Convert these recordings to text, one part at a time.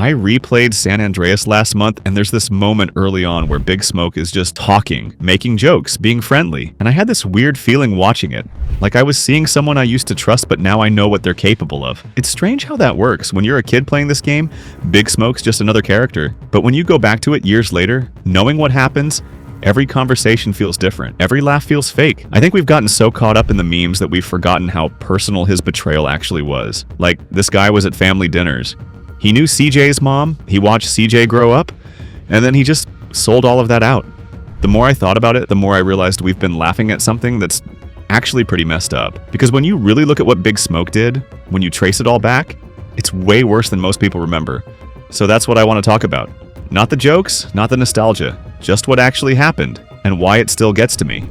I replayed San Andreas last month, and there's this moment early on where Big Smoke is just talking, making jokes, being friendly, and I had this weird feeling watching it. Like I was seeing someone I used to trust, but now I know what they're capable of. It's strange how that works. When you're a kid playing this game, Big Smoke's just another character. But when you go back to it years later, knowing what happens, every conversation feels different. Every laugh feels fake. I think we've gotten so caught up in the memes that we've forgotten how personal his betrayal actually was. Like, this guy was at family dinners. He knew CJ's mom, he watched CJ grow up, and then he just sold all of that out. The more I thought about it, the more I realized we've been laughing at something that's actually pretty messed up. Because when you really look at what Big Smoke did, when you trace it all back, it's way worse than most people remember. So that's what I want to talk about. Not the jokes, not the nostalgia, just what actually happened, and why it still gets to me.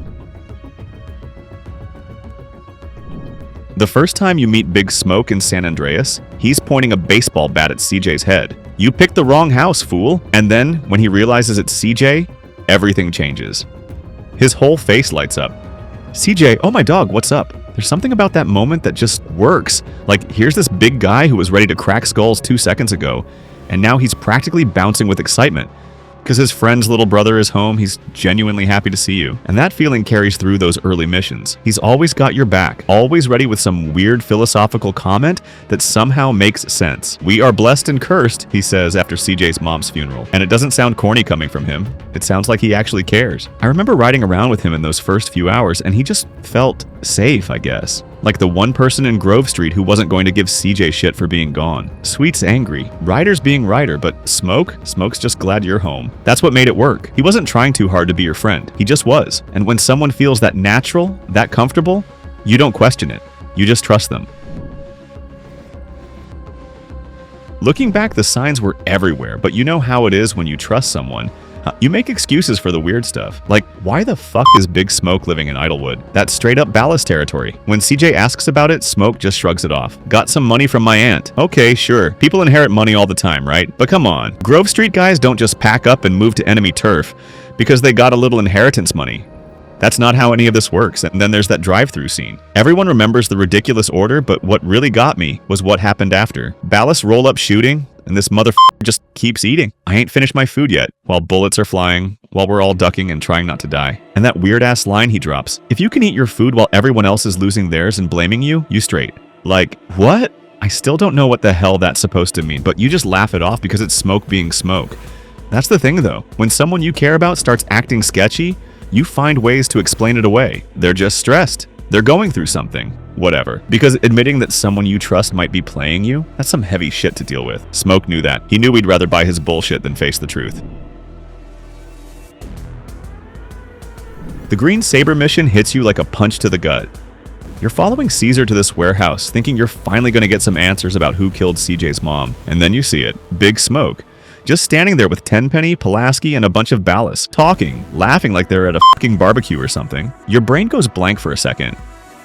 The first time you meet Big Smoke in San Andreas, he's pointing a baseball bat at CJ's head. You picked the wrong house, fool! And then, when he realizes it's CJ, everything changes. His whole face lights up. CJ, oh my dog, what's up? There's something about that moment that just works. Like, here's this big guy who was ready to crack skulls 2 seconds ago, and now he's practically bouncing with excitement. Because his friend's little brother is home, he's genuinely happy to see you. And that feeling carries through those early missions. He's always got your back, always ready with some weird philosophical comment that somehow makes sense. We are blessed and cursed, he says after CJ's mom's funeral. And it doesn't sound corny coming from him. It sounds like he actually cares. I remember riding around with him in those first few hours, and he just felt safe, I guess. Like the one person in Grove Street who wasn't going to give CJ shit for being gone. Sweet's angry. Ryder's being Ryder, but Smoke's just glad you're home. That's what made it work. He wasn't trying too hard to be your friend. He just was. And when someone feels that natural, that comfortable, you don't question it. You just trust them. Looking back, the signs were everywhere, but you know how it is when you trust someone. You make excuses for the weird stuff. Like, why the fuck is Big Smoke living in Idlewood? That's straight up Ballast territory. When CJ asks about it, Smoke just shrugs it off. Got some money from my aunt. Okay, sure. People inherit money all the time, right? But come on. Grove Street guys don't just pack up and move to enemy turf because they got a little inheritance money. That's not how any of this works. And then there's that drive-through scene. Everyone remembers the ridiculous order, but what really got me was what happened after. Ballast roll-up shooting, and this motherfucker just keeps eating. I ain't finished my food yet, while bullets are flying, while we're all ducking and trying not to die. And that weird-ass line he drops. If you can eat your food while everyone else is losing theirs and blaming you, you straight. Like, what? I still don't know what the hell that's supposed to mean, but you just laugh it off because it's Smoke being Smoke. That's the thing though. When someone you care about starts acting sketchy, you find ways to explain it away. They're just stressed. They're going through something. Whatever. Because admitting that someone you trust might be playing you, that's some heavy shit to deal with. Smoke knew that. He knew we'd rather buy his bullshit than face the truth. The Green Sabre mission hits you like a punch to the gut. You're following Caesar to this warehouse, thinking you're finally going to get some answers about who killed CJ's mom. And then you see it. Big Smoke. Just standing there with Tenpenny, Pulaski, and a bunch of ballast, talking, laughing like they're at a fucking barbecue or something. Your brain goes blank for a second.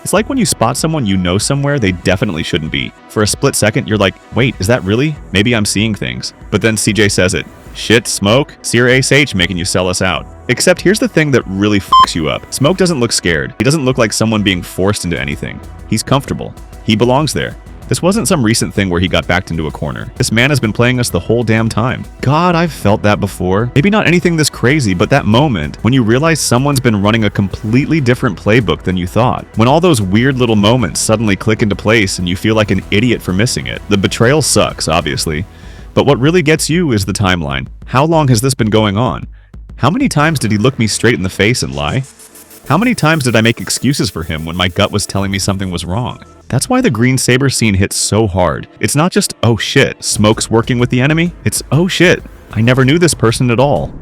It's like when you spot someone you know somewhere they definitely shouldn't be. For a split second, you're like, wait, is that really? Maybe I'm seeing things. But then CJ says it. Shit, Smoke, Sear Ace H making you sell us out. Except here's the thing that really fucks you up. Smoke doesn't look scared. He doesn't look like someone being forced into anything. He's comfortable. He belongs there. This wasn't some recent thing where he got backed into a corner. This man has been playing us the whole damn time. God, I've felt that before. Maybe not anything this crazy, but that moment when you realize someone's been running a completely different playbook than you thought. When all those weird little moments suddenly click into place and you feel like an idiot for missing it. The betrayal sucks, obviously. But what really gets you is the timeline. How long has this been going on? How many times did he look me straight in the face and lie? How many times did I make excuses for him when my gut was telling me something was wrong? That's why the Green Sabre scene hits so hard. It's not just, oh shit, Smoke's working with the enemy. It's, oh shit, I never knew this person at all.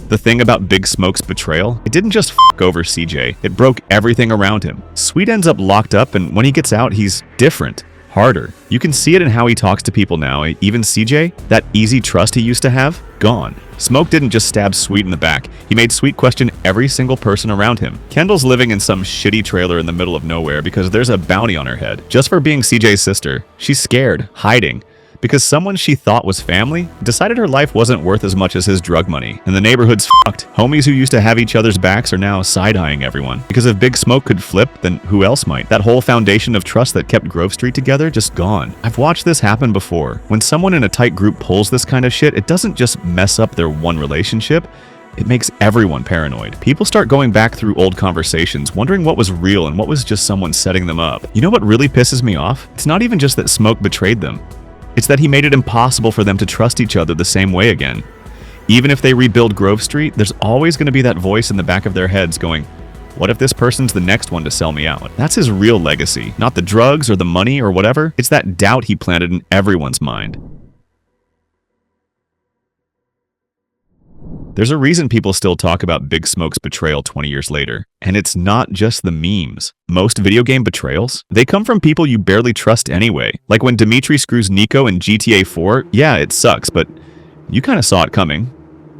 The thing about Big Smoke's betrayal, it didn't just fuck over CJ, it broke everything around him. Sweet ends up locked up, and when he gets out, he's different. Harder. You can see it in how he talks to people now. Even CJ, that easy trust he used to have, gone. Smoke didn't just stab Sweet in the back. He made Sweet question every single person around him. Kendall's living in some shitty trailer in the middle of nowhere because there's a bounty on her head. Just for being CJ's sister. She's scared, hiding. because someone she thought was family decided her life wasn't worth as much as his drug money, and the neighborhood's fucked. Homies who used to have each other's backs are now side-eyeing everyone. Because if Big Smoke could flip, then who else might? That whole foundation of trust that kept Grove Street together, just gone. I've watched this happen before. When someone in a tight group pulls this kind of shit, it doesn't just mess up their one relationship, it makes everyone paranoid. People start going back through old conversations, wondering what was real and what was just someone setting them up. You know what really pisses me off? It's not even just that Smoke betrayed them. It's that he made it impossible for them to trust each other the same way again. Even if they rebuild Grove Street, there's always going to be that voice in the back of their heads going, what if this person's the next one to sell me out? That's his real legacy, not the drugs or the money or whatever. It's that doubt he planted in everyone's mind. There's a reason people still talk about Big Smoke's betrayal 20 years later, and it's not just the memes. Most video game betrayals, they come from people you barely trust anyway. Like when Dimitri screws Nico in GTA 4, yeah, it sucks, but you kinda saw it coming.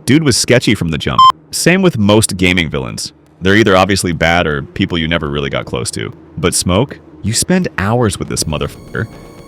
Dude was sketchy from the jump. Same with most gaming villains. They're either obviously bad or people you never really got close to. But Smoke, you spend hours with this motherfucker.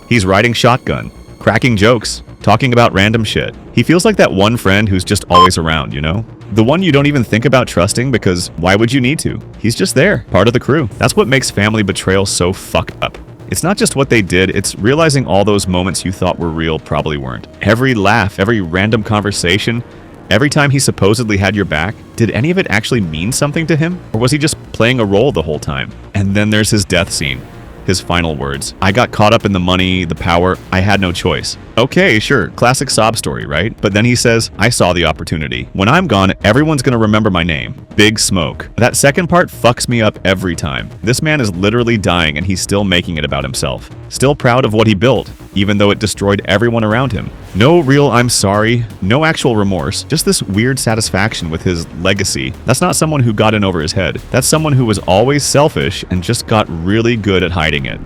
He's riding shotgun, cracking jokes, talking about random shit. He feels like that one friend who's just always around, you know? The one you don't even think about trusting because why would you need to? He's just there, part of the crew. That's what makes family betrayal so fucked up. It's not just what they did, it's realizing all those moments you thought were real probably weren't. Every laugh, every random conversation, every time he supposedly had your back, did any of it actually mean something to him? Or was he just playing a role the whole time? And then there's his death scene. His final words. I got caught up in the money, the power, I had no choice. Okay, sure, classic sob story, right? But then he says, I saw the opportunity. When I'm gone, everyone's gonna remember my name. Big Smoke. That second part fucks me up every time. This man is literally dying and he's still making it about himself. Still proud of what he built, even though it destroyed everyone around him. No real I'm sorry, no actual remorse, just this weird satisfaction with his legacy. That's not someone who got in over his head. That's someone who was always selfish and just got really good at hiding it.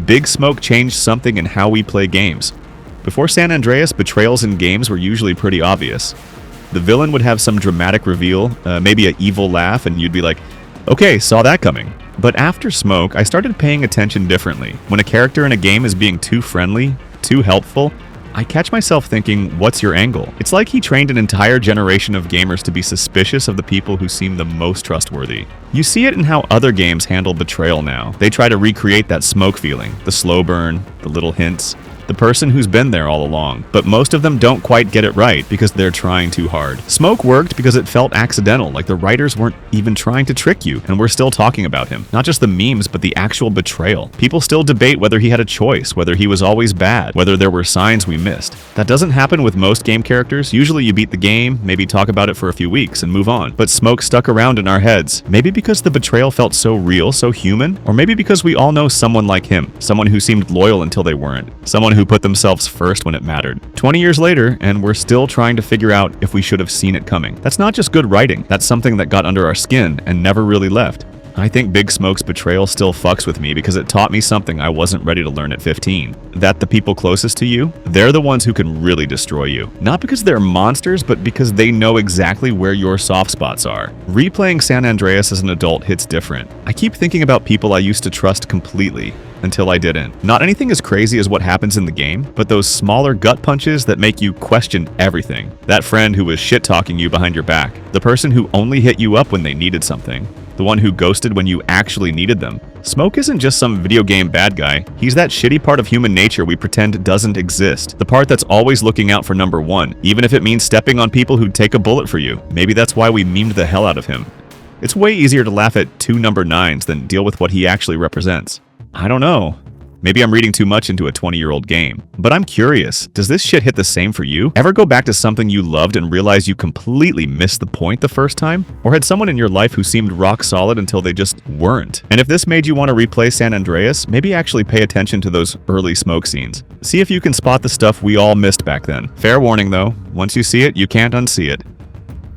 Big Smoke changed something in how we play games. Before San Andreas, betrayals in games were usually pretty obvious. The villain would have some dramatic reveal, maybe an evil laugh, and you'd be like, okay, saw that coming. But after Smoke, I started paying attention differently. When a character in a game is being too friendly, too helpful, I catch myself thinking, what's your angle? It's like he trained an entire generation of gamers to be suspicious of the people who seem the most trustworthy. You see it in how other games handle betrayal now. They try to recreate that Smoke feeling, the slow burn, the little hints, the person who's been there all along. But most of them don't quite get it right because they're trying too hard. Smoke worked because it felt accidental, like the writers weren't even trying to trick you, and we're still talking about him. Not just the memes, but the actual betrayal. People still debate whether he had a choice, whether he was always bad, whether there were signs we missed. That doesn't happen with most game characters. Usually you beat the game, maybe talk about it for a few weeks, and move on. But Smoke stuck around in our heads. Maybe because the betrayal felt so real, so human, or maybe because we all know someone like him, someone who seemed loyal until they weren't, someone who put themselves first when it mattered. 20 years later, and we're still trying to figure out if we should have seen it coming. That's not just good writing, that's something that got under our skin and never really left. I think Big Smoke's betrayal still fucks with me because it taught me something I wasn't ready to learn at 15. That the people closest to you, they're the ones who can really destroy you. Not because they're monsters, but because they know exactly where your soft spots are. Replaying San Andreas as an adult hits different. I keep thinking about people I used to trust completely, until I didn't. Not anything as crazy as what happens in the game, but those smaller gut punches that make you question everything. That friend who was shit-talking you behind your back. The person who only hit you up when they needed something. The one who ghosted when you actually needed them. Smoke isn't just some video game bad guy. He's that shitty part of human nature we pretend doesn't exist. The part that's always looking out for number one, even if it means stepping on people who'd take a bullet for you. Maybe that's why we memed the hell out of him. It's way easier to laugh at two number 9s than deal with what he actually represents. I don't know. Maybe I'm reading too much into a 20-year-old game. But I'm curious, does this shit hit the same for you? Ever go back to something you loved and realize you completely missed the point the first time? Or had someone in your life who seemed rock solid until they just weren't? And if this made you want to replay San Andreas, maybe actually pay attention to those early Smoke scenes. See if you can spot the stuff we all missed back then. Fair warning though, once you see it, you can't unsee it.